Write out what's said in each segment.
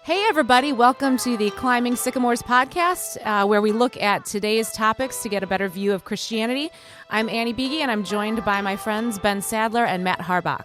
Hey, everybody. Welcome to the Climbing Sycamores podcast, where we look at today's topics to get a better view of Christianity. I'm Annie Beege, and I'm joined by my friends Ben Sadler and Matt Harbach.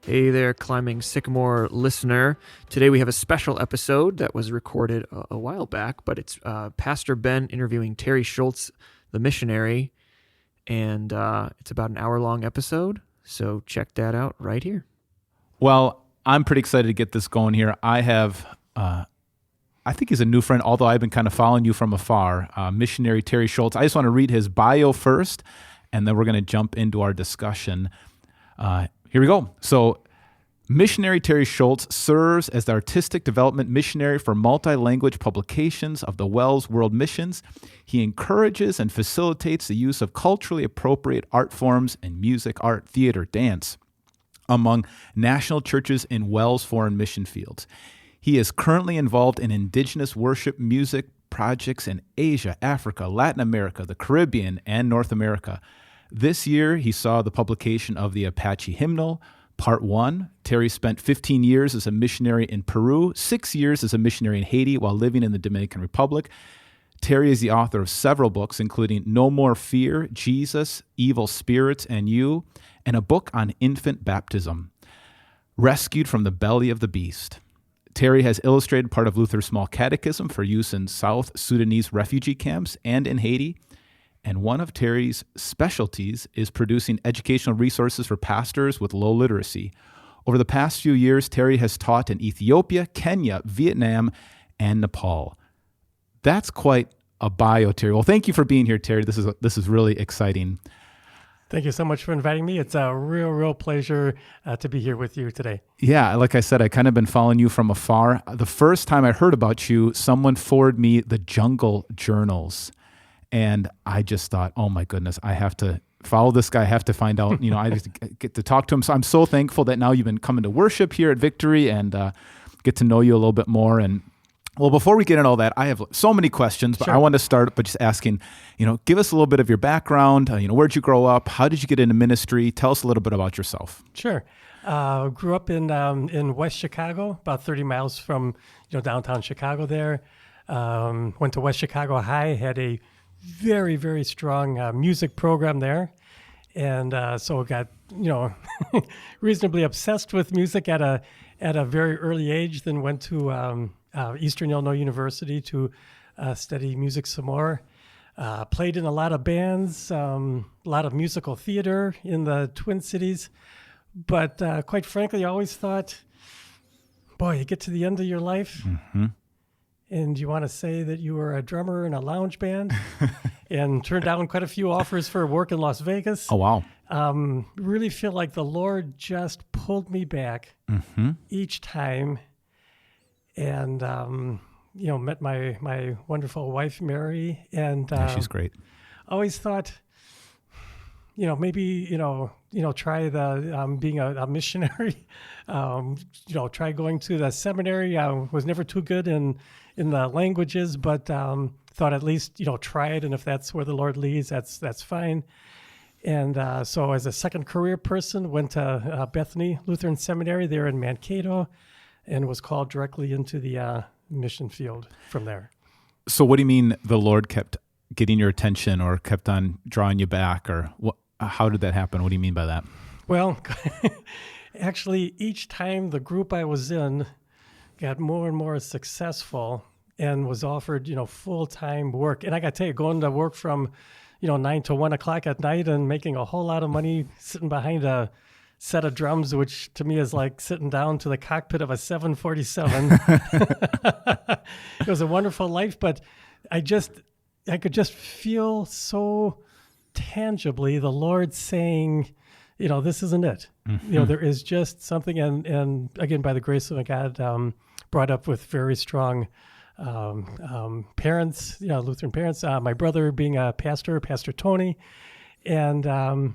Hey there, Climbing Sycamore listener. Today we have a special episode that was recorded a while back, but it's Pastor Ben interviewing Terry Schultz, the missionary, and it's about an hour-long episode, so check that out right here. Well, I'm pretty excited to get this going here. I have, I think he's a new friend, although I've been kind of following you from afar, missionary Terry Schultz. I just want to read his bio first, and then we're going to jump into our discussion. Here we go. So, missionary Terry Schultz serves as the artistic development missionary for multi-language publications of the WELS World Missions. He encourages and facilitates the use of culturally appropriate art forms in music, art, theater, dance among national churches in WELS foreign mission fields. He is currently involved in indigenous worship music projects in Asia, Africa, Latin America, the Caribbean, and North America. This year, he saw the publication of the Apache Hymnal, Part 1. Terry spent 15 years as a missionary in Peru, 6 years as a missionary in Haiti while living in the Dominican Republic. Terry is the author of several books, including No More Fear, Jesus, Evil Spirits, and You, and a book on infant baptism, Rescued from the Belly of the Beast. Terry has illustrated part of Luther's Small Catechism for use in South Sudanese refugee camps and in Haiti. And one of Terry's specialties is producing educational resources for pastors with low literacy. Over the past few years, Terry has taught in Ethiopia, Kenya, Vietnam, and Nepal. That's quite a bio, Terry. Well, thank you for being here, Terry. This is really exciting. Thank you so much for inviting me. It's a real pleasure to be here with you today. Yeah, like I said, I kind of been following you from afar. The first time I heard about you, someone forwarded me the Jungle Journals. And I just thought, oh my goodness, I have to follow this guy. I have to find out, I just get to talk to him. So I'm so thankful that now you've been coming to worship here at Victory and get to know you a little bit more. And well, before we get into all that, I have so many questions, but sure. I want to start by just asking, give us a little bit of your background. Where'd you grow up? How did you get into ministry? Tell us a little bit about yourself. Sure. Grew up in West Chicago, about 30 miles from, downtown Chicago there. Went to West Chicago High, had a very, very strong music program there. And so got, reasonably obsessed with music at a very early age, then went to Eastern Illinois University to study music some more. Played in a lot of bands, a lot of musical theater in the Twin Cities. But quite frankly, I always thought, boy, you get to the end of your life, and you want to say that you were a drummer in a lounge band and turned down quite a few offers for work in Las Vegas. Oh, wow. Really feel like the Lord just pulled me back each time. And, met my wonderful wife, Mary. And yeah, she's great. Always thought, maybe, try being a missionary, try going to the seminary. I was never too good in the languages, but thought at least, try it. And if that's where the Lord leads, that's fine. And so as a second career person, went to Bethany Lutheran Seminary there in Mankato and was called directly into the mission field from there. So what do you mean the Lord kept getting your attention or kept on drawing you back, or how did that happen? What do you mean by that? Well, actually, each time the group I was in got more and more successful and was offered, full-time work. And I got to tell you, going to work from, 9 to 1 o'clock at night and making a whole lot of money sitting behind a set of drums, which to me is like sitting down to the cockpit of a 747. It was a wonderful life, but I could just feel so tangibly the Lord saying, this isn't it. There is just something, and again, by the grace of God, brought up with very strong parents, Lutheran parents, my brother being a pastor, Pastor Tony, and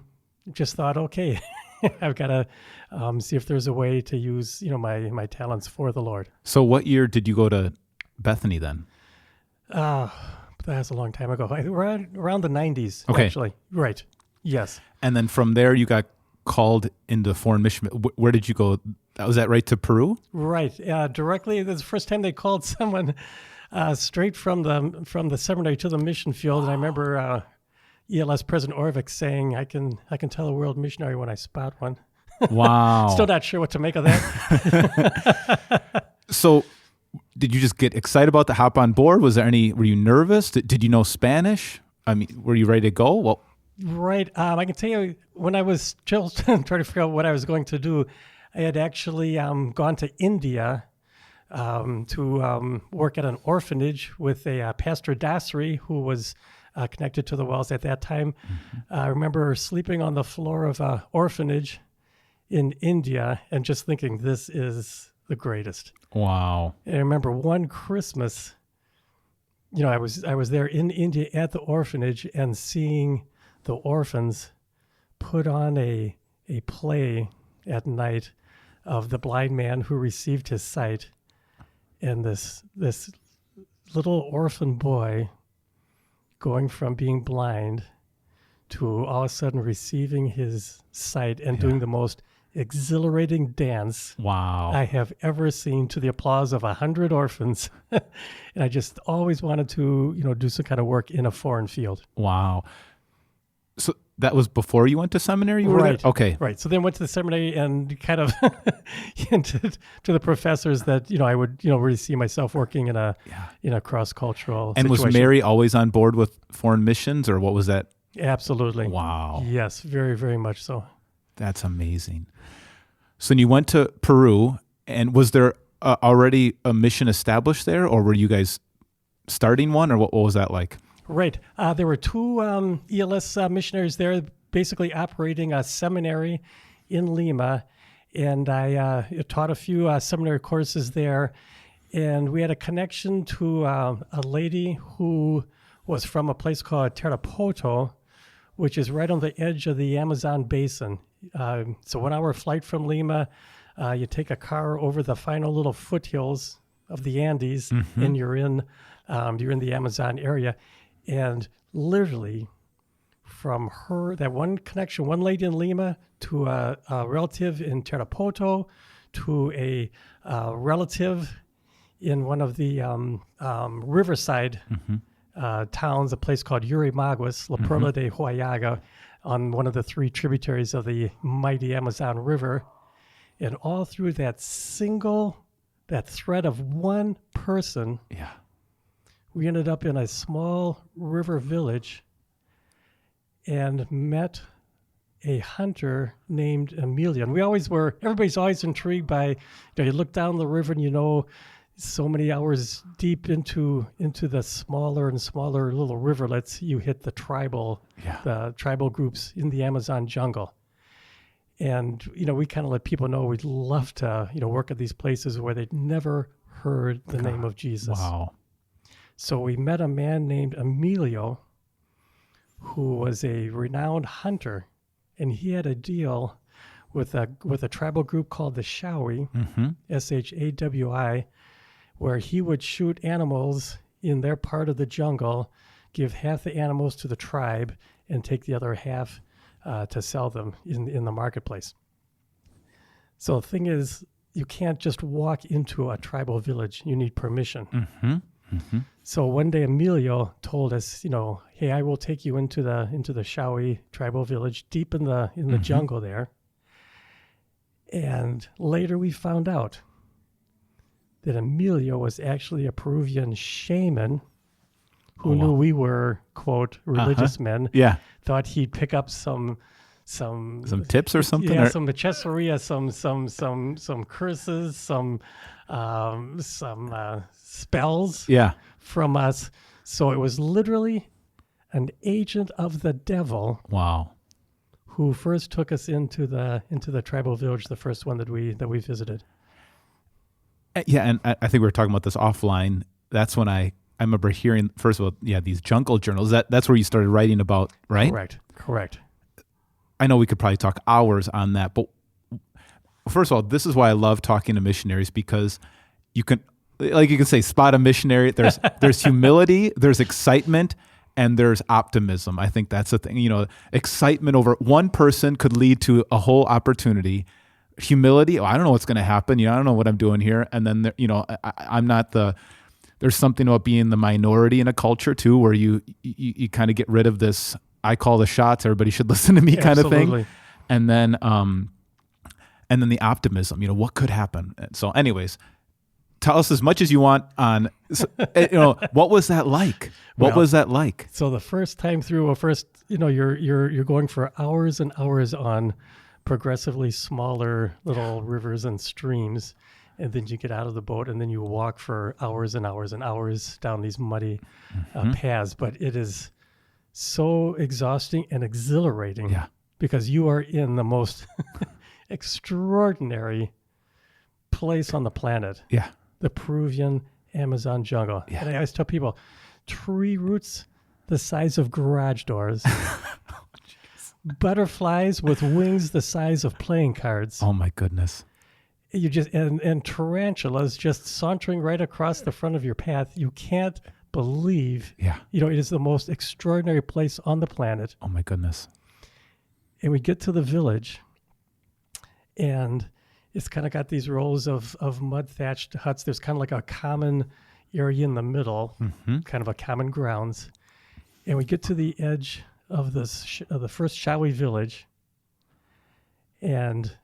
just thought, okay, I've got to see if there's a way to use, my talents for the Lord. So what year did you go to Bethany then? That's a long time ago. Around the 90s, Okay. actually. Right. Yes. And then from there, you got called into foreign mission. Where did you go? Was that right to Peru? Right. Directly, this is the first time they called someone straight from the seminary to the mission field. And I remember ELS President Orvik saying, I can tell a world missionary when I spot one. Wow. Still not sure what to make of that. So did you just get excited about the hop on board? Were you nervous? Did you know Spanish? I mean, were you ready to go? Well, Right. I can tell you, when I was still trying to figure out what I was going to do, I had actually gone to India to work at an orphanage with a Pastor Dasri, who was connected to the Wells at that time. I remember sleeping on the floor of an orphanage in India and just thinking, this is the greatest. wow. And I remember one Christmas, I was there in India at the orphanage and seeing the orphans put on a play at night of the blind man who received his sight, and this little orphan boy going from being blind to all of a sudden receiving his sight and doing the most exhilarating dance Wow. I have ever seen, to the applause of 100 orphans. And I just always wanted to, do some kind of work in a foreign field. Wow. So that was before you went to seminary? You were Right. there? Okay. Right. So then went to the seminary and kind of hinted to the professors that, I would, really see myself working in a cross-cultural And situation. was Mary always on board with foreign missions, or what was that? Absolutely. Wow. Yes, very, very much so. That's amazing. So then you went to Peru, and was there already a mission established there, or were you guys starting one, or what was that like? Right. There were two ELS missionaries there, basically operating a seminary in Lima, and I taught a few seminary courses there. And we had a connection to a lady who was from a place called Tarapoto, which is right on the edge of the Amazon basin. So 1 hour flight from Lima, you take a car over the final little foothills of the Andes, and you're in the Amazon area. And literally from that one connection, one lady in Lima, to a relative in Tarapoto, to a relative in one of the riverside towns, a place called Yurimaguas, La Perla de Huallaga, on one of the 3 tributaries of the mighty Amazon River. And all through that thread of one person, Yeah. we ended up in a small river village and met a hunter named Emilio. And everybody's always intrigued by, you look down the river and so many hours deep into the smaller and smaller little riverlets, you hit the tribal groups in the Amazon jungle. And, we kind of let people know we'd love to, work at these places where they'd never heard the name of Jesus. Wow. So we met a man named Emilio, who was a renowned hunter, and he had a deal with a tribal group called the Shawi, Shawi, where he would shoot animals in their part of the jungle, give half the animals to the tribe, and take the other half to sell them in the marketplace. So the thing is, you can't just walk into a tribal village. You need permission. So one day Emilio told us, hey, I will take you into the Shawi tribal village deep in the jungle there. And later we found out that Emilio was actually a Peruvian shaman who knew we were, quote, religious men. Yeah. Thought he'd pick up some tips or something? Yeah, or? some hechiceria, some curses, some spells from us. So it was literally an agent of the devil. Wow. Who first took us into the tribal village, the first one that we visited. Yeah, and I think we were talking about this offline. That's when I remember hearing, first of all, these jungle journals. That's where you started writing about, right? Correct. I know we could probably talk hours on that, but first of all, this is why I love talking to missionaries, because like you can say, spot a missionary. There's humility, there's excitement, and there's optimism. I think that's the thing. Excitement over one person could lead to a whole opportunity. Humility, I don't know what's going to happen. I don't know what I'm doing here. And then, I'm not there's something about being the minority in a culture too, where you kind of get rid of this, I call the shots, everybody should listen to me kind of thing. And then the optimism, what could happen? So anyways, tell us as much as you want on, what was that like? What was that like? So the first time through, you're going for hours and hours on progressively smaller little rivers and streams, and then you get out of the boat and then you walk for hours and hours and hours down these muddy paths. But it is so exhausting and exhilarating because you are in the most extraordinary place on the planet. Yeah. The Peruvian Amazon jungle. Yeah. And I always tell people, tree roots the size of garage doors. Butterflies with wings the size of playing cards. Oh my goodness. You just and tarantulas just sauntering right across the front of your path. You can't believe. Yeah. It is the most extraordinary place on the planet. Oh my goodness. And we get to the village, and it's kind of got these rows of mud thatched huts. There's kind of like a common area in the middle, kind of a common grounds. And we get to the edge of the first Shawi village, and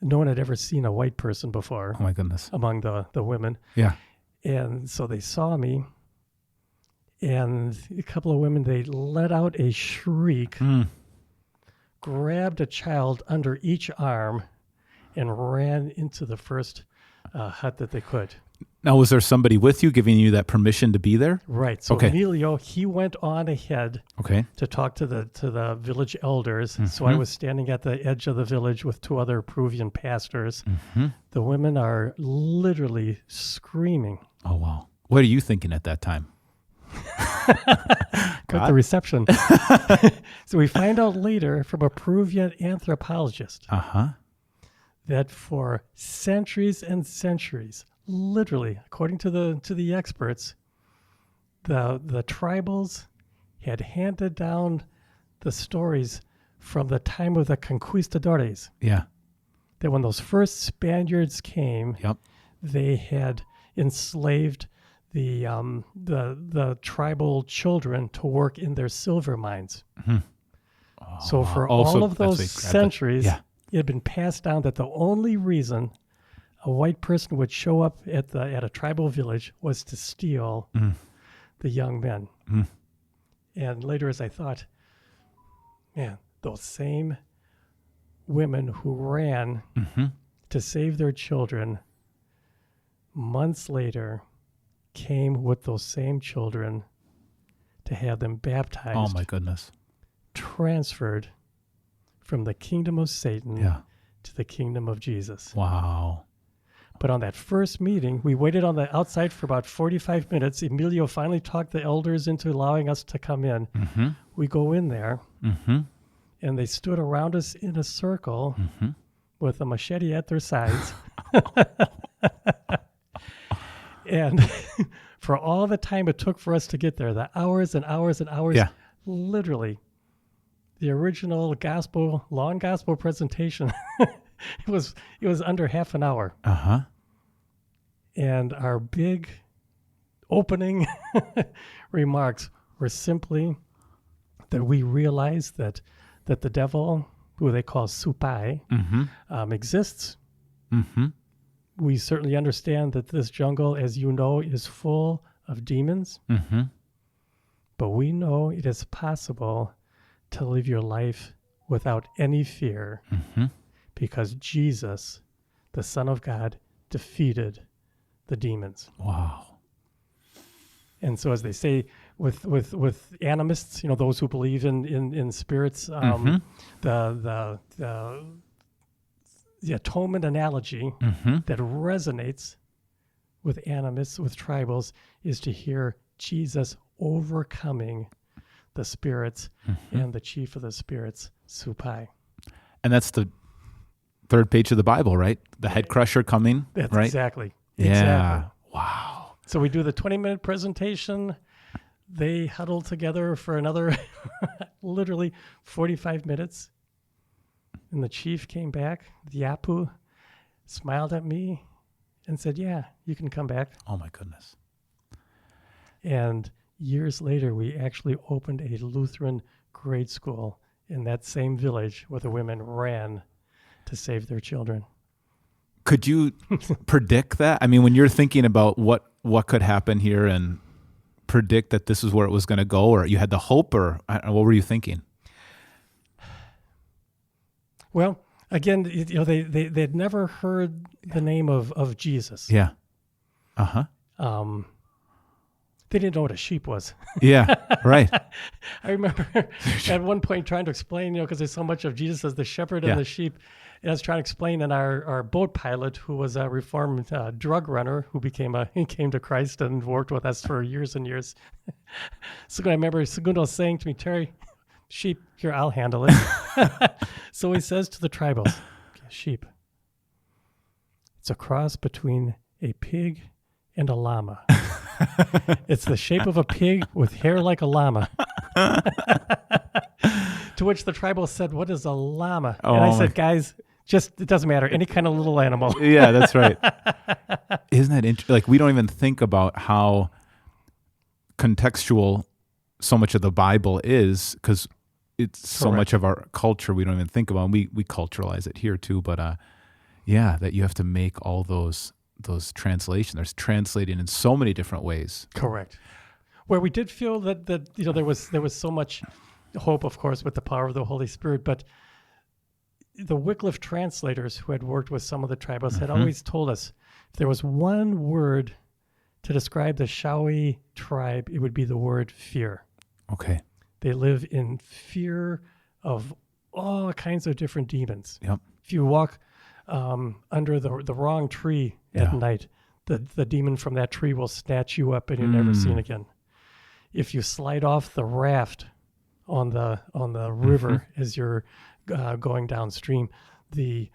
no one had ever seen a white person before. Oh my goodness! Among the women, and so they saw me, and a couple of women, they let out a shriek, grabbed a child under each arm, and ran into the first hut that they could. Now, was there somebody with you giving you that permission to be there? Right. So Emilio, he went on ahead to talk to the village elders. So I was standing at the edge of the village with two other Peruvian pastors. The women are literally screaming. Oh, wow. What are you thinking at that time? Got the reception. So we find out later from a Peruvian anthropologist that for centuries and centuries, literally, according to the experts, the tribals had handed down the stories from the time of the conquistadores. Yeah. That when those first Spaniards came, they had enslaved the tribal children to work in their silver mines. So for all of those centuries, it had been passed down that the only reason a white person would show up at a tribal village was to steal the young men. And later, as I thought, man, those same women who ran to save their children, months later, came with those same children to have them baptized. Oh my goodness. Transferred from the kingdom of Satan to the kingdom of Jesus. Wow. But on that first meeting, we waited on the outside for about 45 minutes. Emilio finally talked the elders into allowing us to come in. We go in there, and they stood around us in a circle with a machete at their sides. And for all the time it took for us to get there, the hours and hours and hours, literally, the original long gospel presentation, it was under half an hour. And our big opening remarks were simply that we realized that the devil, who they call Supai, exists. We certainly understand that this jungle, as you know, is full of demons. But we know it is possible to live your life without any fear because Jesus, the Son of God, defeated the demons. Wow. And so, as they say with animists, those who believe in spirits, the atonement analogy that resonates with animists, with tribals, is to hear Jesus overcoming the spirits and the chief of the spirits, Supai. And that's the third page of the Bible, right? The head crusher coming, That's right? Exactly. Yeah. Wow. So we do the 20-minute presentation. They huddle together for another literally 45 minutes. And the chief came back, the Yapu, smiled at me and said, yeah, you can come back. Oh, my goodness. And years later, we actually opened a Lutheran grade school in that same village where the women ran to save their children. Could you predict that? I mean, when you're thinking about what could happen here and predict that this is where it was going to go, or you had the hope, or what were you thinking? Well, again, they'd never heard the name of Jesus. Yeah. Uh-huh. They didn't know what a sheep was. Yeah, right. I remember at one point trying to explain, because there's so much of Jesus as the shepherd and the sheep. And I was trying to explain, and our boat pilot, who was a reformed drug runner, who he came to Christ and worked with us for years and years. So I remember Segundo saying to me, Terry, sheep, here, I'll handle it. So he says to the tribals, sheep, it's a cross between a pig and a llama. It's the shape of a pig with hair like a llama. To which the tribal said, what is a llama? Oh, and I said, guys, it doesn't matter. Any kind of little animal. Yeah, that's right. Isn't that interesting? Like, we don't even think about how contextual so much of the Bible is, because it's so much of our culture we don't even think about. And we culturalize it here too. But that you have to make all those translations. There's translating in so many different ways. Correct. Where we did feel that there was so much hope, of course, with the power of the Holy Spirit, but the Wycliffe translators who had worked with some of the tribals had always told us if there was one word to describe the Shawi tribe, it would be the word fear. Okay. They live in fear of all kinds of different demons. Yep. If you walk under the wrong tree at night, the demon from that tree will snatch you up and you're never seen again. If you slide off the raft on the river as you're going downstream, the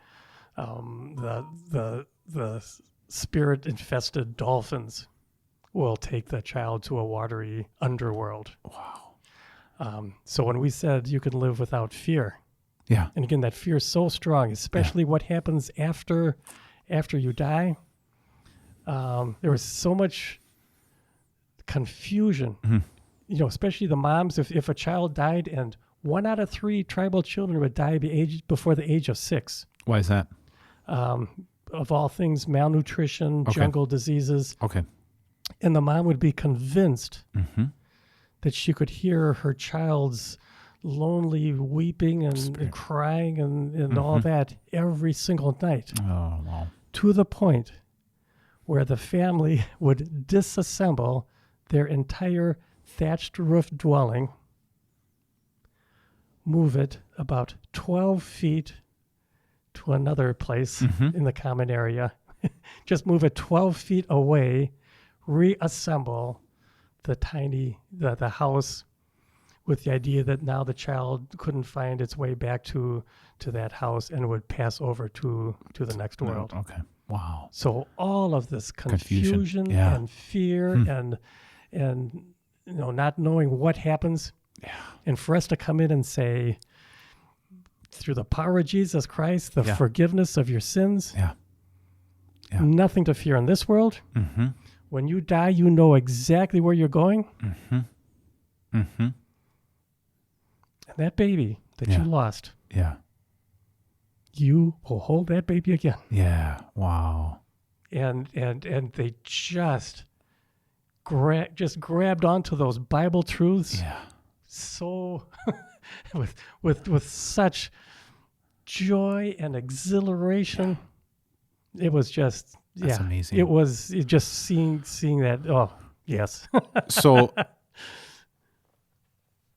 spirit infested dolphins will take the child to a watery underworld. Wow. So when we said you can live without fear, and again, that fear is so strong, especially what happens after you die. There was so much confusion, especially the moms. If a child died, and 1 out of 3 tribal children would die before the age of 6. Why is that? Of all things, malnutrition, jungle diseases. Okay. And the mom would be convinced that she could hear her child's lonely weeping and crying and all that every single night. Oh, wow. To the point where the family would disassemble their entire thatched roof dwelling, move it about 12 feet to another place in the common area, just move it 12 feet away, reassemble the house, with the idea that now the child couldn't find its way back to that house and would pass over to the next world. Okay. Wow. So all of this confusion and fear and not knowing what happens. Yeah. And for us to come in and say, through the power of Jesus Christ, the forgiveness of your sins, nothing to fear in this world. When you die, you know exactly where you're going. And that baby that you lost, you will hold that baby again. Yeah. Wow. And they just grabbed onto those Bible truths. Yeah. So with such joy and exhilaration. It was just That's amazing. It was just seeing that. Oh, yes. So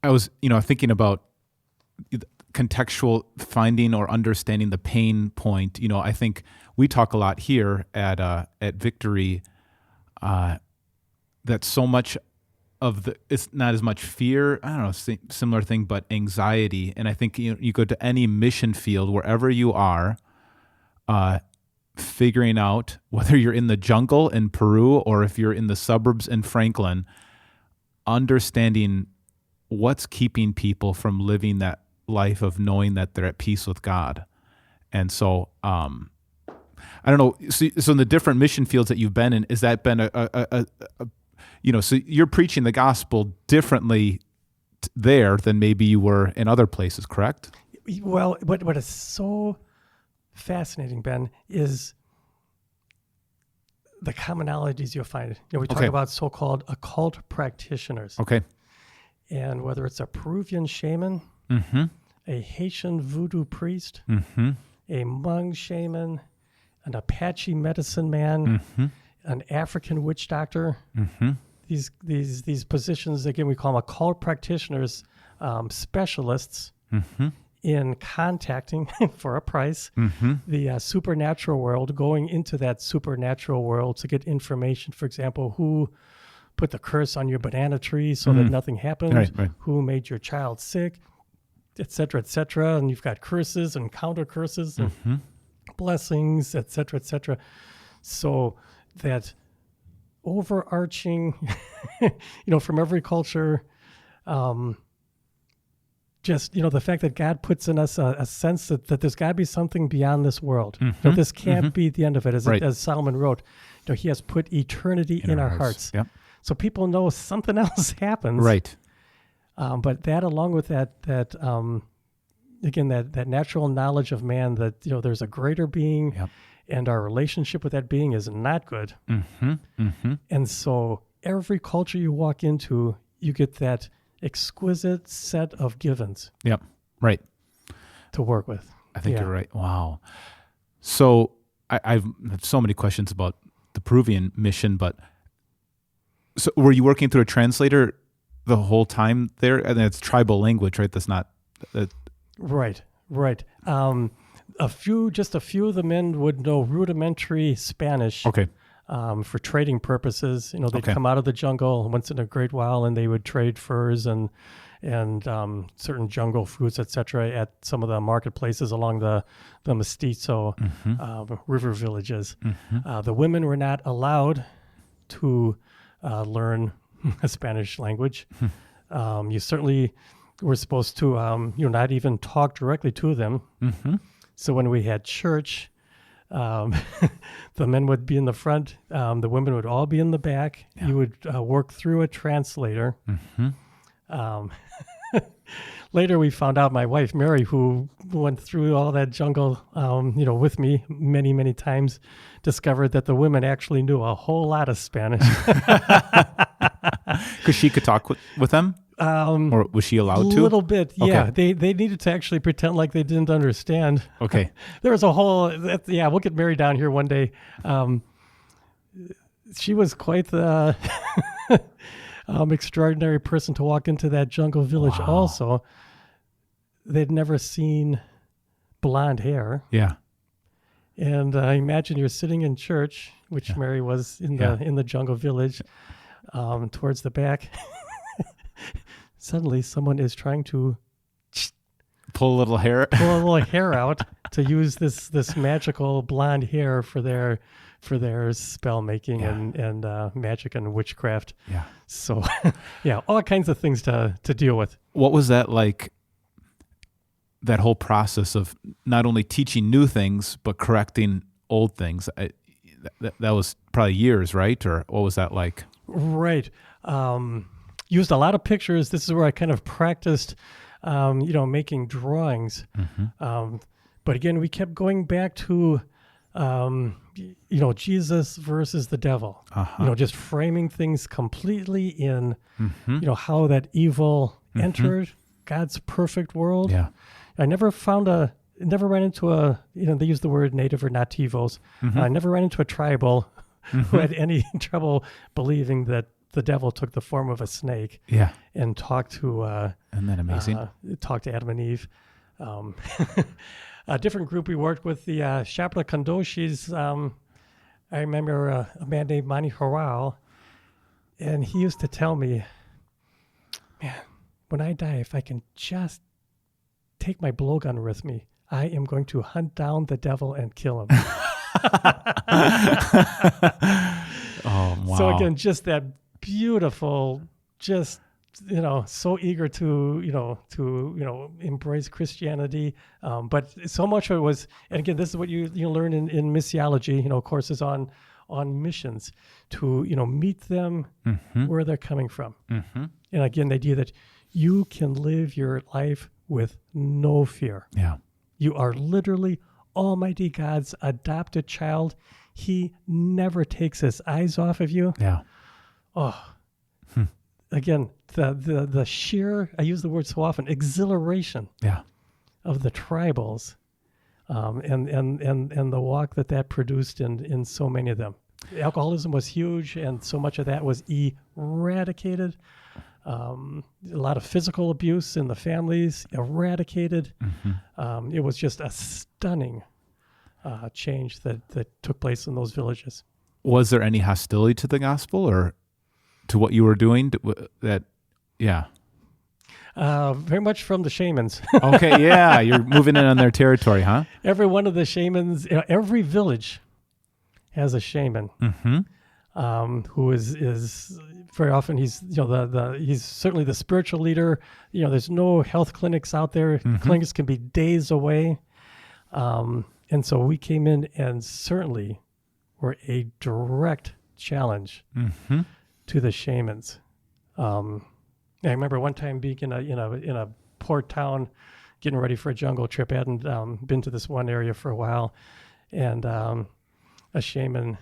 I was, thinking about contextual finding or understanding the pain point. I think we talk a lot here at Victory that so much of it's not as much fear, I don't know, similar thing, but anxiety. And I think you go to any mission field, wherever you are, figuring out whether you're in the jungle in Peru or if you're in the suburbs in Franklin, understanding what's keeping people from living that life of knowing that they're at peace with God. And so, I don't know. So in the different mission fields that you've been in, has that been so you're preaching the gospel differently there than maybe you were in other places, correct? Well, what is so fascinating, Ben, is the commonalities you'll find. We talk about so-called occult practitioners. Okay. And whether it's a Peruvian shaman, a Haitian voodoo priest, a Hmong shaman, an Apache medicine man, an African witch doctor, these positions, again, we call them occult practitioners, specialists in contacting for a price the supernatural world, going into that supernatural world to get information. For example, who put the curse on your banana tree so that nothing happened, right. who made your child sick, et cetera, and you've got curses and counter curses and blessings, et cetera. So that overarching, from every culture, just, the fact that God puts in us a sense that there's got to be something beyond this world. This can't be the end of it. As Solomon wrote, he has put eternity in our hearts. Yep. So people know something else happens. Right. But that, along with that natural knowledge of man, that, there's a greater being, and our relationship with that being is not good. And so every culture you walk into, you get that exquisite set of givens. Yep. Right. To work with. I think you're right. Wow. So I have so many questions about the Peruvian mission, but so were you working through a translator the whole time there? And it's tribal language, right? That's not Right. A few of the men would know rudimentary Spanish. Okay. For trading purposes. They'd come out of the jungle once in a great while, and they would trade furs and certain jungle fruits, etc., at some of the marketplaces along the Mestizo river villages. The women were not allowed to learn a Spanish language. You certainly were supposed to, not even talk directly to them. So when we had church, the men would be in the front, the women would all be in the back. Yeah. You would work through a translator. Later, we found out my wife, Mary, who went through all that jungle, with me many, many times, discovered that the women actually knew a whole lot of Spanish. Because she could talk with them? Or was she allowed to? A little bit, yeah. Okay. They needed to actually pretend like they didn't understand. Okay. There was a whole, we'll get Mary down here one day. She was quite the extraordinary person to walk into that jungle village. Wow. Also. They'd never seen blonde hair. Yeah. And I imagine you're sitting in church, which Mary was in the jungle village, towards the back. Suddenly, someone is trying to pull a little hair out to use this magical blonde hair for their spell making and magic and witchcraft. Yeah. So, all kinds of things to deal with. What was that like? That whole process of not only teaching new things but correcting old things. That was probably years, right? Or what was that like? Right. Used a lot of pictures. This is where I kind of practiced, making drawings. But again, we kept going back to, Jesus versus the devil. Just framing things completely in, how that evil entered God's perfect world. Yeah. I never ran into they use the word native or nativos. I never ran into a tribal who had any trouble believing that the devil took the form of a snake. Yeah. And talked to Isn't that amazing? Talked to Adam and Eve. A different group we worked with, the Shapra Kondoshis. I remember a man named Mani Harwal, and he used to tell me, man, when I die, if I can just take my blowgun with me, I am going to hunt down the devil and kill him. Oh, wow. So again, just that beautiful, just, so eager to embrace Christianity. But so much of it was, and again, this is what you learn in missiology, courses on missions, to, meet them where they're coming from. Mm-hmm. And again, the idea that you can live your life with no fear. Yeah. You are literally Almighty God's adopted child. He never takes his eyes off of you. Yeah. Oh, again, the sheer, I use the word so often, exhilaration Yeah. of the tribals, and the walk that produced in so many of them. Alcoholism was huge, and so much of that was eradicated. A lot of physical abuse in the families, eradicated. It was just a stunning change that took place in those villages. Was there any hostility to the gospel or to what you were doing? Yeah. Very much from the shamans. Okay, yeah. You're moving in on their territory, huh? Every one of the shamans, every village has a shaman. Who is very often he's he's certainly the spiritual leader. There's no health clinics out there. Clinics can be days away, and so we came in and certainly were a direct challenge to the shamans. I remember one time being in a port town, getting ready for a jungle trip. I hadn't been to this one area for a while, and a shaman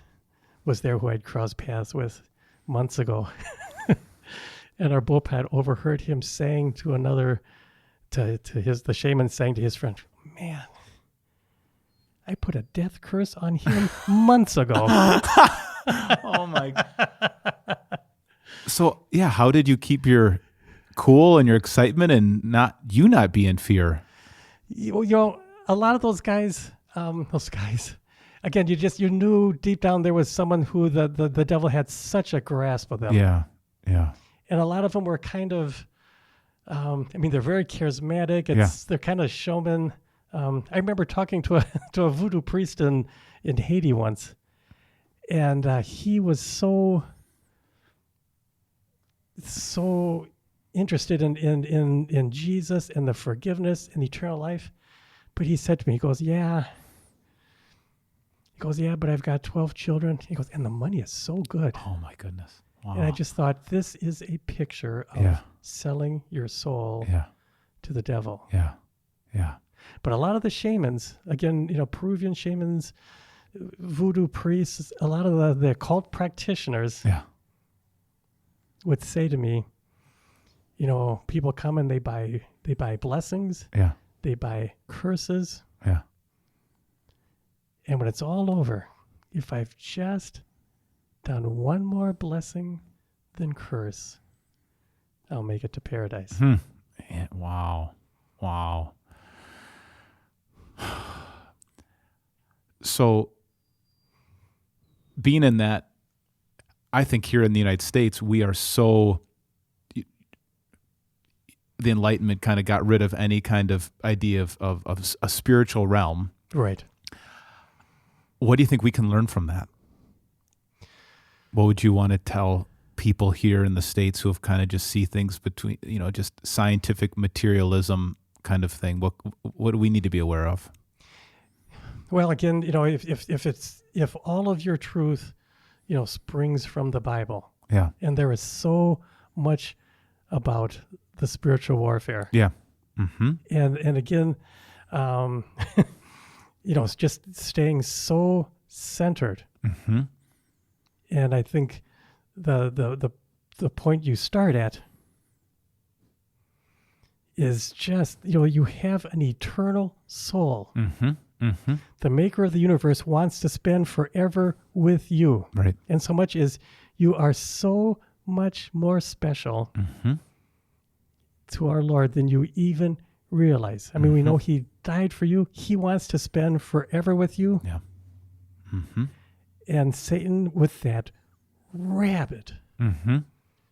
was there who I'd crossed paths with months ago. And our boat had overheard him saying to the shaman saying to his friend, "Man, I put a death curse on him months ago." Oh my. So, yeah, how did you keep your cool and your excitement and not be in fear? A lot of those guys, again, you knew deep down there was someone who the devil had such a grasp of them. Yeah, yeah. And a lot of them were kind of, they're very charismatic. They're kind of showmen. I remember talking to a voodoo priest in Haiti once, and he was so interested in Jesus and the forgiveness and eternal life. But he said to me, he goes, yeah, but I've got 12 children. He goes, and the money is so good. Oh my goodness. Wow. And I just thought, this is a picture of selling your soul to the devil. Yeah, yeah. But a lot of the shamans, again, Peruvian shamans, voodoo priests, a lot of the occult practitioners would say to me, people come and they buy blessings, they buy curses, and when it's all over, if I've just done one more blessing than curse, I'll make it to paradise. Yeah, wow. So being in that, I think here in the United States, we are so, the Enlightenment kind of got rid of any kind of idea of a spiritual realm. Right. What do you think we can learn from that? What would you want to tell people here in the States who have kind of just see things between, just scientific materialism kind of thing? What do we need to be aware of? Well, again, if all of your truth, springs from the Bible, and there is so much about the spiritual warfare, and again, it's just staying so centered, and I think the point you start at is just you have an eternal soul. The maker of the universe wants to spend forever with you. Right. And so much is you are so much more special to our Lord than you even realize. I mean, we know he died for you. He wants to spend forever with you. Yeah. And Satan, with that rabid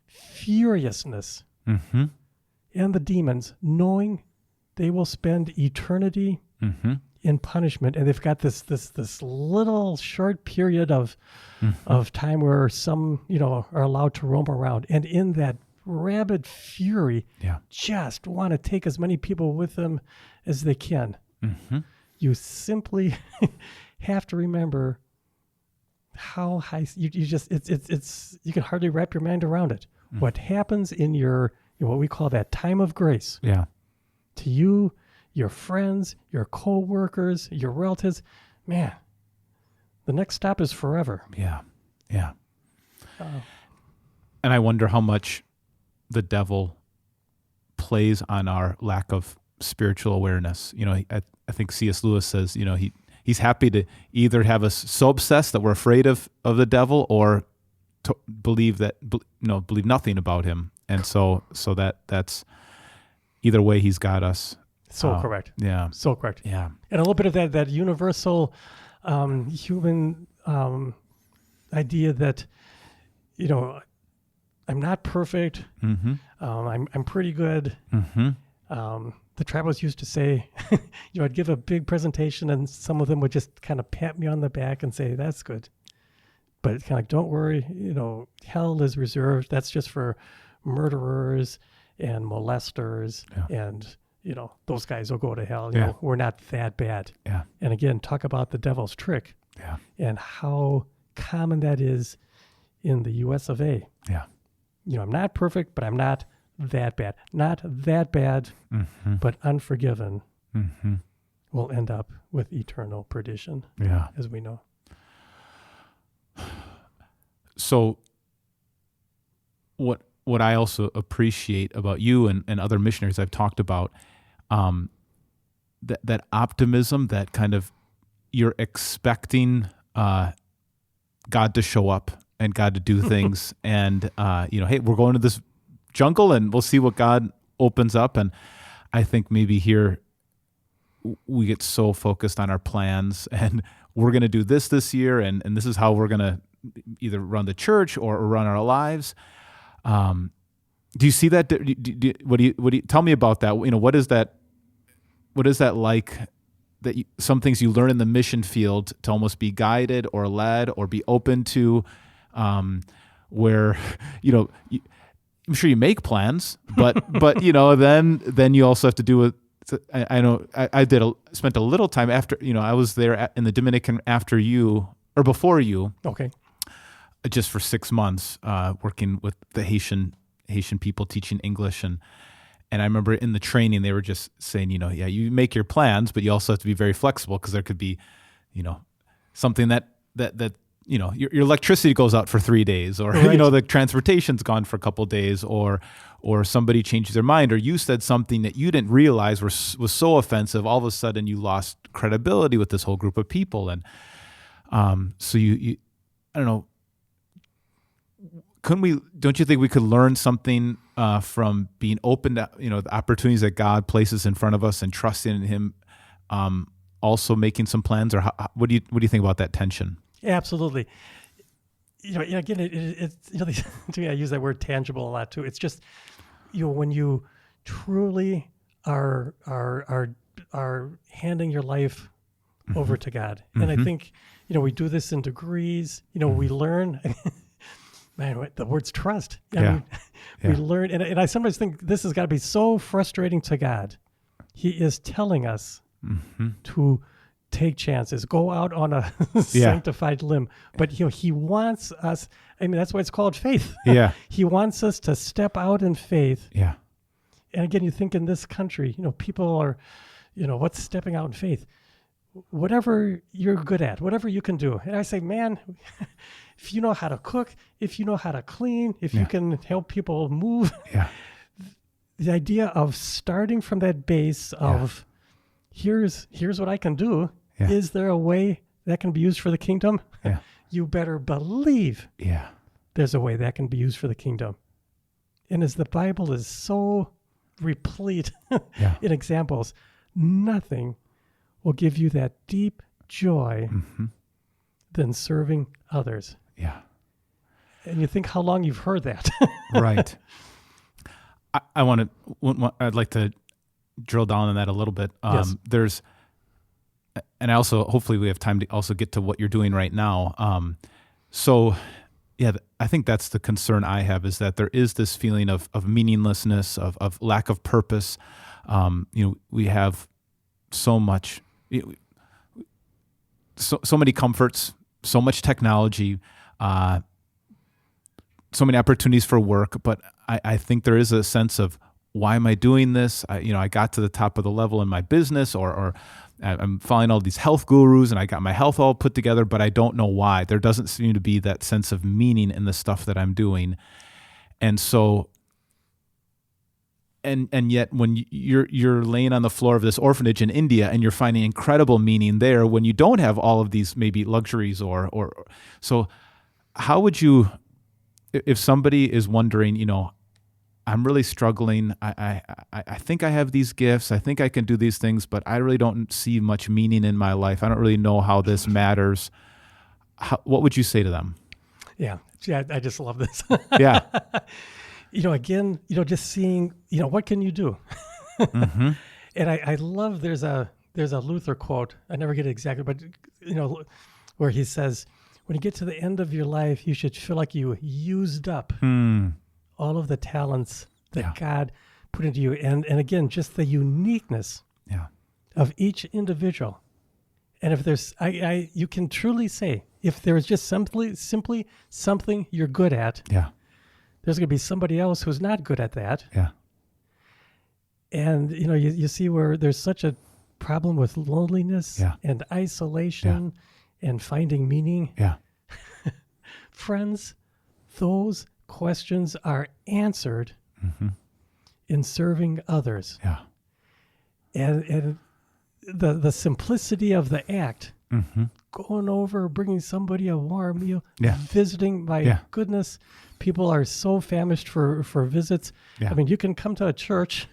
furiousness, and the demons, knowing they will spend eternity in punishment, and they've got this little short period of time where some are allowed to roam around, and in that rabid fury, just want to take as many people with them as they can. You simply have to remember how high you just it's you can hardly wrap your mind around it. What happens in your what we call that time of grace? To you, your friends, your co-workers, your relatives, man, the next stop is forever. And I wonder how much the devil plays on our lack of spiritual awareness. I think C.S. Lewis says, he's happy to either have us so obsessed that we're afraid of the devil, or to believe nothing about him. And so that's either way, he's got us. So correct. Yeah. So correct. Yeah. And a little bit of that universal human idea that, I'm not perfect. I'm pretty good. The travelers used to say, I'd give a big presentation and some of them would just kind of pat me on the back and say, that's good. But it's kind of like, don't worry, hell is reserved. That's just for murderers and molesters and, those guys will go to hell. We're not that bad. And again, talk about the devil's trick and how common that is in the US of A. I'm not perfect, but I'm not that bad. Not that bad, but unforgiven will end up with eternal perdition, as we know. So what I also appreciate about you and other missionaries I've talked about, that optimism, that kind of you're expecting God to show up and God to do things, and hey, we're going to this jungle and we'll see what God opens up. And I think maybe here we get so focused on our plans and we're going to do this year, and this is how we're going to either run the church or run our lives. Do you see that? What do you tell me about that? What is that like? That some things you learn in the mission field to almost be guided or led or be open to, where I'm sure you make plans, but then you also have to do it. I know I spent a little time after I was there in the Dominican after you or before you. Okay. Just for 6 months, working with the Haitian people, teaching English, and I remember in the training they were just saying, you make your plans, but you also have to be very flexible because there could be, something that your electricity goes out for 3 days, or right. The transportation's gone for a couple of days, or somebody changes their mind, or you said something that you didn't realize was so offensive. All of a sudden, you lost credibility with this whole group of people, and so you I don't know. Don't you think we could learn something from being open to the opportunities that God places in front of us and trusting in Him, also making some plans, or what do you think about that tension? Absolutely. Again, it's to me, I use that word tangible a lot too. It's just when you truly are handing your life over to God, and I think we do this in degrees. We learn. Man, the word's trust. I mean, we learn, and I sometimes think this has got to be so frustrating to God. He is telling us to take chances, go out on a sanctified limb, but He wants us. I mean, that's why it's called faith. He wants us to step out in faith. And again, you think in this country, people are, what's stepping out in faith? Whatever you're good at, whatever you can do. And I say, man, if you know how to cook, if you know how to clean, if you can help people move, the idea of starting from that base of here's what I can do. Is there a way that can be used for the kingdom? You better believe there's a way that can be used for the kingdom. And as the Bible is so replete in examples, nothing will give you that deep joy than serving others. And you think how long you've heard that. Right. I'd like to drill down on that a little bit. There's and I also, hopefully we have time to also get to what you're doing right now. So yeah, I think that's the concern I have, is that there is this feeling of meaninglessness, of lack of purpose. We have so much, so many comforts, so much technology, so many opportunities for work, but I think there is a sense of, why am I doing this? I got to the top of the level in my business, or I'm following all these health gurus and I got my health all put together, but I don't know why. There doesn't seem to be that sense of meaning in the stuff that I'm doing. And so, and yet when you're laying on the floor of this orphanage in India and you're finding incredible meaning there, when you don't have all of these maybe luxuries or so how would you, if somebody is wondering, I'm really struggling. I think I have these gifts. I think I can do these things, but I really don't see much meaning in my life. I don't really know how this matters. What would you say to them? Yeah, I just love this. Yeah. Again, just seeing, what can you do? Mm-hmm. And I love, there's a Luther quote. I never get it exactly, but, where he says, when you get to the end of your life, you should feel like you used up all of the talents that God put into you. And again, just the uniqueness of each individual. And if there's, you can truly say, if there's just simply something you're good at, there's going to be somebody else who's not good at that. Yeah. And, you see where there's such a problem with loneliness and isolation and finding meaning. Yeah. Friends, those questions are answered in serving others. Yeah. And the simplicity of the act, going over, bringing somebody a warm meal, visiting, my goodness, people are so famished for visits. Yeah. I mean, you can come to a church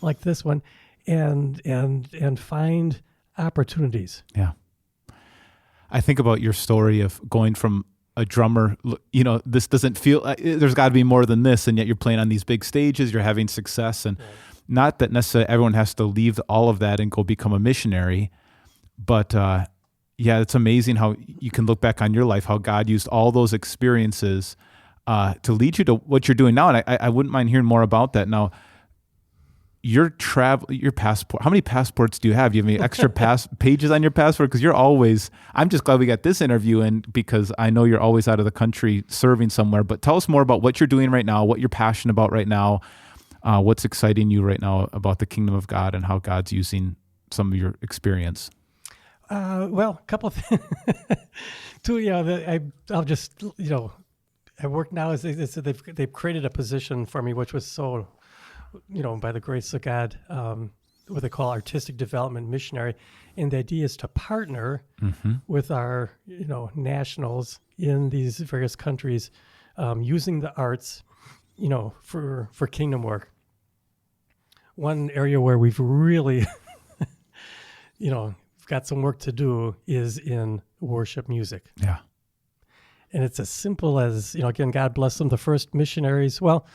like this one and find opportunities. Yeah. I think about your story of going from a drummer, this doesn't feel, there's got to be more than this, and yet you're playing on these big stages, you're having success, and not that necessarily everyone has to leave all of that and go become a missionary, but it's amazing how you can look back on your life, how God used all those experiences to lead you to what you're doing now, and I wouldn't mind hearing more about that. Now, your passport, how many passports do you have? Do you have any extra pages on your passport? Because I'm just glad we got this interview in, because I know you're always out of the country serving somewhere. But tell us more about what you're doing right now, what you're passionate about right now, what's exciting you right now about the kingdom of God and how God's using some of your experience. Well, a couple of things. Two, I'll just, I work now as they've created a position for me, which was so, by the grace of God, what they call artistic development missionary. And the idea is to partner with our, nationals in these various countries, using the arts, for kingdom work. One area where we've really, got some work to do is in worship music. Yeah. And it's as simple as, again, God bless them, the first missionaries. Well,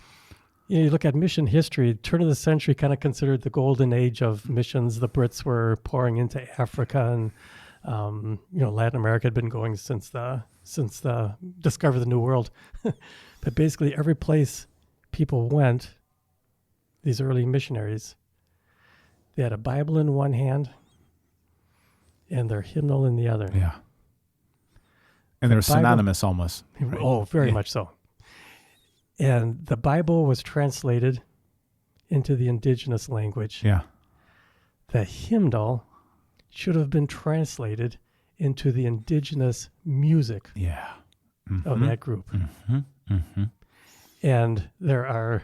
you look at mission history, turn of the century kind of considered the golden age of missions. The Brits were pouring into Africa, and Latin America had been going since the discovery of the New World. But basically every place people went, these early missionaries, they had a Bible in one hand and their hymnal in the other. Yeah. And they're synonymous almost. Right? Oh, very much so. And the Bible was translated into the indigenous language. Yeah. The hymnal should have been translated into the indigenous music of that group. And there are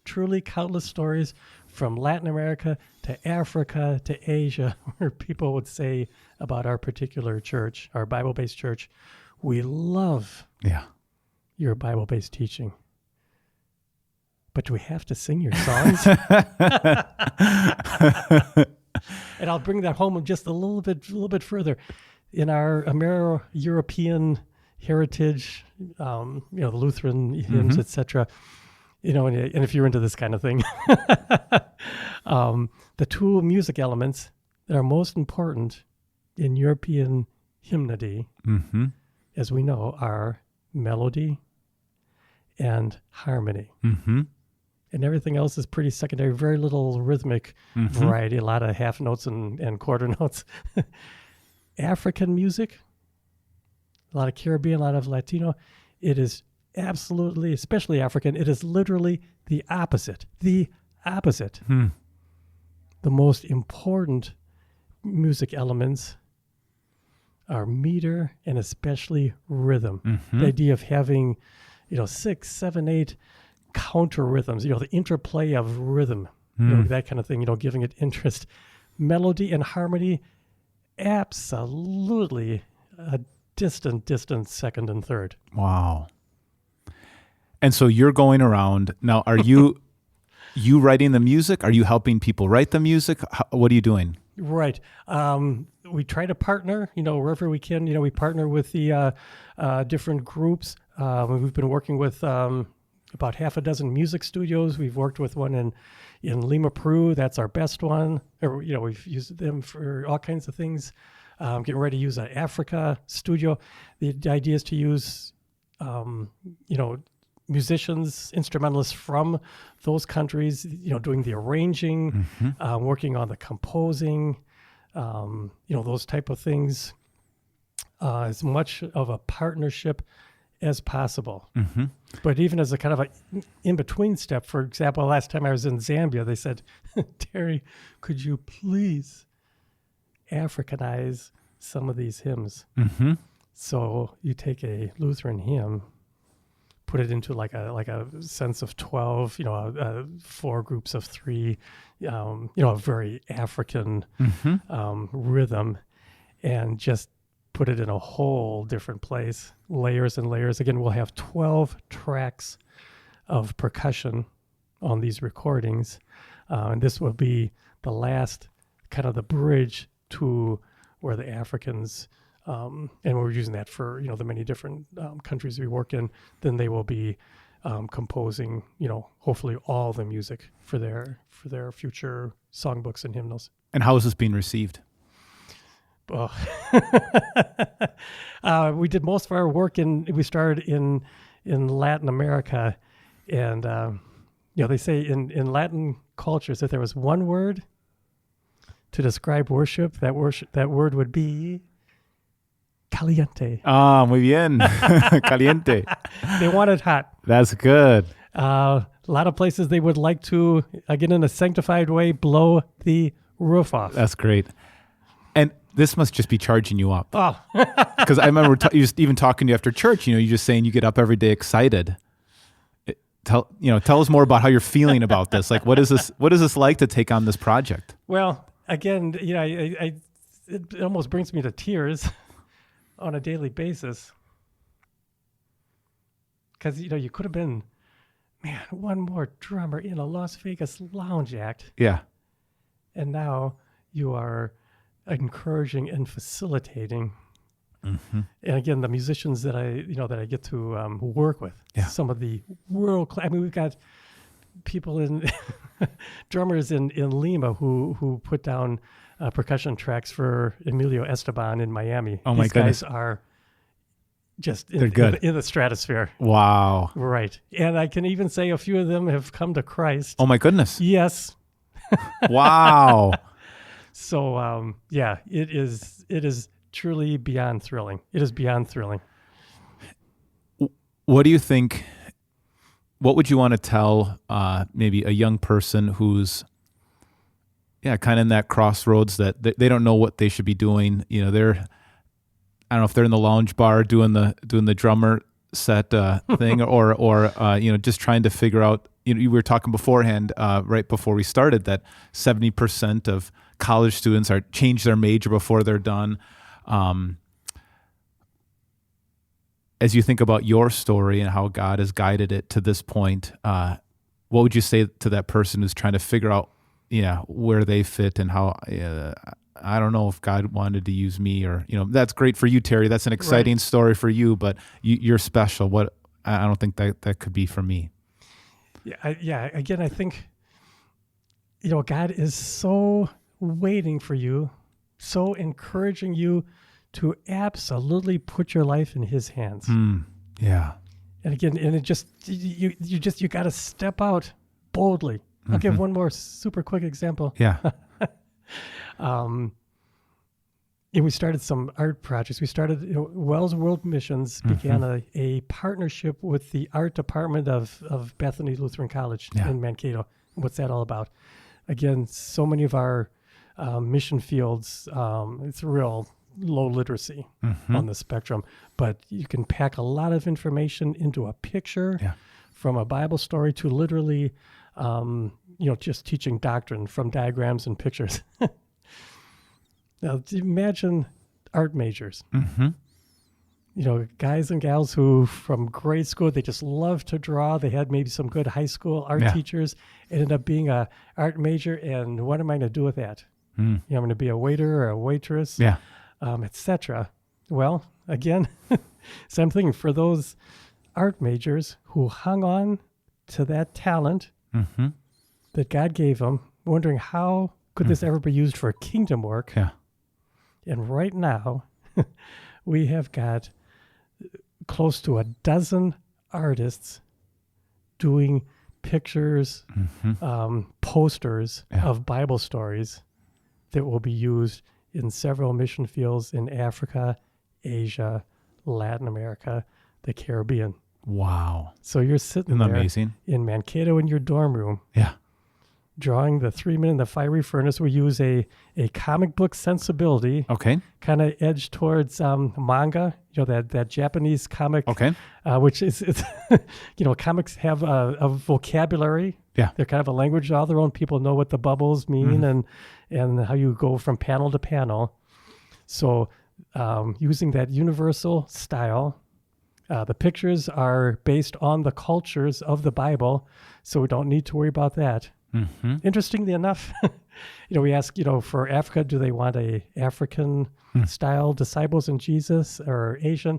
truly countless stories from Latin America to Africa to Asia where people would say about our particular church, our Bible-based church, we love your Bible-based teaching. But do we have to sing your songs? And I'll bring that home just a little bit further. In our Amero-European heritage, the Lutheran hymns, etc. And if you're into this kind of thing, the two music elements that are most important in European hymnody, Mm-hmm. as we know, are melody and harmony. Mm-hmm. And everything else is pretty secondary, very little rhythmic variety, a lot of half notes and quarter notes. African music, a lot of Caribbean, a lot of Latino, it is absolutely, especially African, it is literally the opposite. The opposite. The most important music elements are meter and especially rhythm. The idea of having, 6, 7, 8 counter rhythms, the interplay of rhythm, that kind of thing, giving it interest. Melody and harmony, absolutely a distant second and third. Wow. And so you're going around now. Are you writing the music? Are you helping people write the music? What are you doing? Right. We try to partner, wherever we can. We partner with the different groups. We've been working with about half a dozen music studios. We've worked with one in Lima, Peru. That's our best one. Or, we've used them for all kinds of things. Getting ready to use an Africa studio. The idea is to use, musicians, instrumentalists from those countries, doing the arranging, working on the composing, those type of things, as much of a partnership as possible. But even as a kind of a in-between step, for example, last time I was in Zambia, they said, Terry, could you please Africanize some of these hymns? So you take a Lutheran hymn, put it into like a sense of 12, 4 groups of 3, a very African rhythm, and just put it in a whole different place, layers and layers. Again, we'll have 12 tracks of percussion on these recordings, and this will be the last kind of the bridge to where the Africans, and we're using that for, the many different countries we work in, then they will be composing, hopefully all the music for their future songbooks and hymnals. And how is this being received? Well, we did most of our work we started in Latin America, and they say in Latin cultures that there was one word to describe worship, that word would be caliente. Ah, muy bien. Caliente. They want it hot. That's good. A lot of places they would like to, again, in a sanctified way, blow the roof off. That's great. And this must just be charging you up. Oh. Because I remember even talking to you after church, you're just saying you get up every day excited. Tell us more about how you're feeling about this. Like, what is this like to take on this project? Well, again, it almost brings me to tears on a daily basis. Because, you could have been, one more drummer in a Las Vegas lounge act. Yeah. And now you are encouraging and facilitating. And again, the musicians that I get to work with, some of the world class. I mean, we've got people drummers in Lima who put down percussion tracks for Emilio Esteban in Miami. Oh my goodness. These guys are just They're good. In the stratosphere. Wow. Right. And I can even say a few of them have come to Christ. Oh my goodness. Yes. Wow. So, it is truly beyond thrilling. It is beyond thrilling. What do you think, what would you want to tell maybe a young person who's, kind of in that crossroads that they don't know what they should be doing? I don't know if they're in the lounge bar doing the drummer set thing or just trying to figure out, you were talking beforehand, right before we started, that 70% of college students change their major before they're done. As you think about your story and how God has guided it to this point, what would you say to that person who's trying to figure out, where they fit and how, I don't know if God wanted to use me or, that's great for you, Terry. That's an exciting story for you, but you're special. I don't think that could be for me. Again, I think, God is so waiting for you so encouraging you to absolutely put your life in his hands. Yeah. And again, and it just, you got to step out boldly. I'll give one more super quick example. Yeah. And we started some art projects. We started, Wells World Missions began a partnership with the art department of Bethany Lutheran College in Mankato. What's that all about? Again, so many of our mission fields, it's real low literacy on the spectrum, but you can pack a lot of information into a picture from a Bible story to literally, just teaching doctrine from diagrams and pictures. Now, imagine art majors, guys and gals who from grade school, they just love to draw. They had maybe some good high school art teachers, ended up being a art major. And what am I going to do with that? I'm going to be a waiter or a waitress, etc. Well, again, same thing for those art majors who hung on to that talent that God gave them, wondering how could this ever be used for kingdom work? Yeah. And right now, we have got close to a dozen artists doing pictures, posters of Bible stories that will be used in several mission fields in Africa, Asia, Latin America, the Caribbean. Wow. So you're sitting Isn't that there amazing? in Mankato in your dorm room. Yeah. Drawing the 3 Men in the Fiery Furnace. We use a comic book sensibility, Okay. kind of edged towards manga, that Japanese comic, Okay. which is, comics have a vocabulary. Yeah. They're kind of a language. All their own people know what the bubbles mean and how you go from panel to panel. So using that universal style, the pictures are based on the cultures of the Bible, so we don't need to worry about that. Interestingly enough, we ask, for Africa, do they want a African style disciples in Jesus or Asian?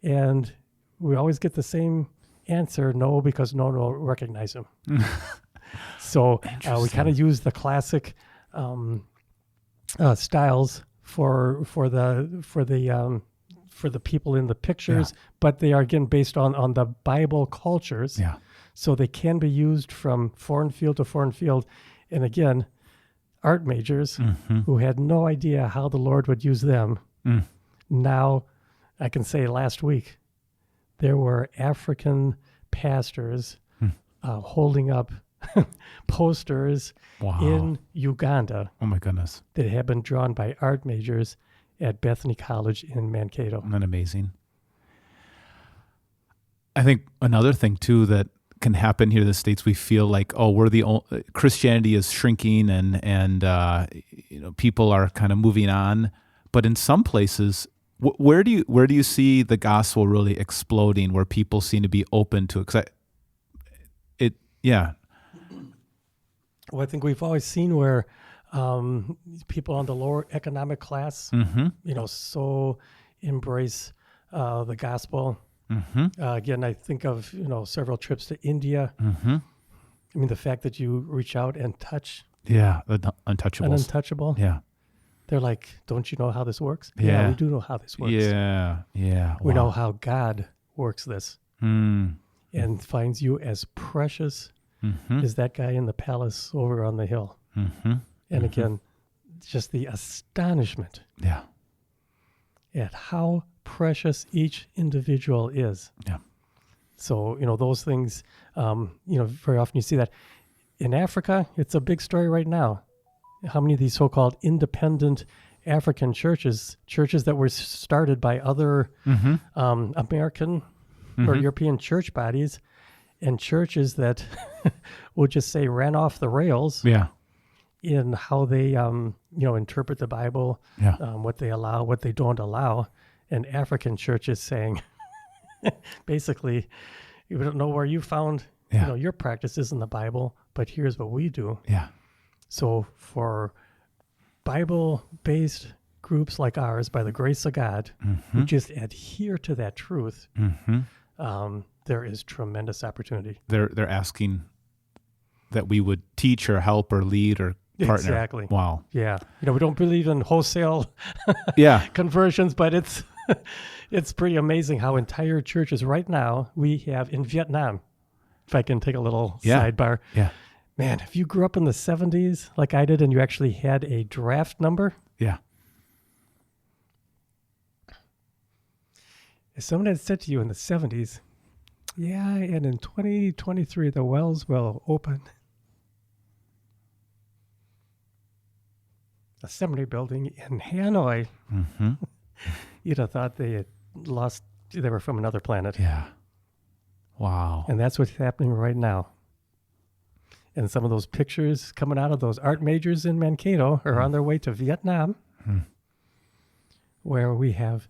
And we always get the same answer, no, because no one will recognize him. So we kind of use the classic styles for the people in the pictures, but they are again based on the Bible cultures. Yeah. So they can be used from foreign field to foreign field. And again, art majors who had no idea how the Lord would use them. Now, I can say last week, there were African pastors holding up posters in Uganda Oh, my goodness. that had been drawn by art majors at Bethany College in Mankato. Isn't that amazing? I think another thing, too, that can happen here in the States, we feel like, Christianity is shrinking and people are kind of moving on. But in some places, where do you see the gospel really exploding, where people seem to be open to it? Well, I think we've always seen where people on the lower economic class, so embrace the gospel. Again, I think of, several trips to India. I mean, the fact that you reach out and touch the an untouchables. untouchable. Yeah. They're like, don't you know how this works? Yeah. We do know how this works. Yeah. We know Wow. how God works this and finds you as precious as that guy in the palace over on the hill. And again, just the astonishment at how precious each individual is. Yeah. So, those things, very often you see that. In Africa, it's a big story right now. How many of these so-called independent African churches that were started by other American or European church bodies, and churches that we'll just say ran off the rails in how they, interpret the Bible, what they allow, what they don't allow. And African churches saying, basically, you don't know where you found, your practices in the Bible, but here's what we do. Yeah. So for Bible-based groups like ours, by the grace of God, who just adhere to that truth, there is tremendous opportunity. They're asking that we would teach or help or lead or partner. Exactly. Wow. Yeah. We don't believe in wholesale Yeah. conversions, but it's pretty amazing how entire churches right now we have in Vietnam. If I can take a little sidebar. Yeah. Man, if you grew up in the 70s like I did and you actually had a draft number, Yeah. if someone had said to you in the 70s, yeah, and in 2023 the wells will open a seminary building in Hanoi, Mm-hmm. you'd have thought they were from another planet. Yeah. Wow. And that's what's happening right now. And some of those pictures coming out of those art majors in Mankato are on their way to Vietnam, where we have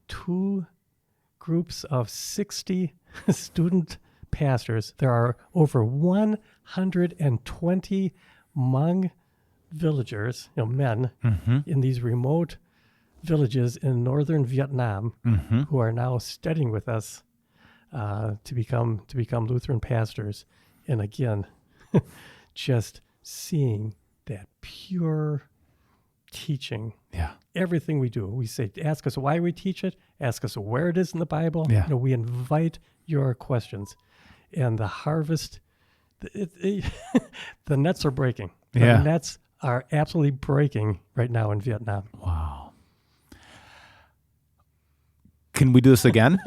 2 groups of 60 student pastors. There are over 120 Hmong villagers, men, in these remote villages in northern Vietnam who are now studying with us to become Lutheran pastors. And again, just seeing that pure teaching. Yeah. Everything we do, we say, ask us why we teach it, ask us where it is in the Bible. Yeah. We invite your questions. And the harvest, the nets are breaking. Yeah. The nets are absolutely breaking right now in Vietnam. Wow. Can we do this again?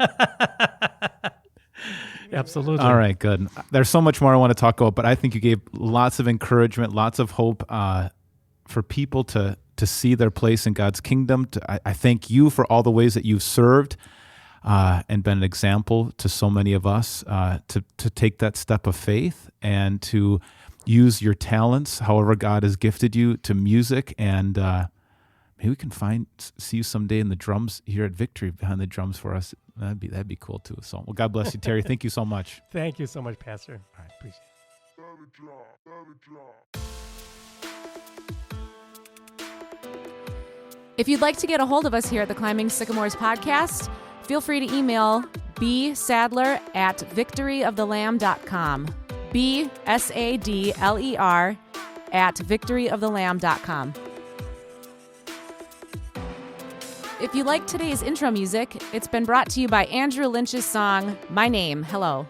Absolutely. All right, good. There's so much more I want to talk about, but I think you gave lots of encouragement, lots of hope for people to see their place in God's kingdom. I thank you for all the ways that you've served and been an example to so many of us to take that step of faith and to use your talents, however God has gifted you, to music. And maybe we can see you someday in the drums here at Victory, behind the drums for us. That'd be cool too. So, well, God bless you, Terry. Thank you so much. Thank you so much, Pastor. All right. Appreciate it. If you'd like to get a hold of us here at the Climbing Sycamores podcast, feel free to email bsadler@victoryofthelamb.com. bsadler@victoryofthelamb.com. If you like today's intro music, it's been brought to you by Andrew Lynch's song, My Name, Hello.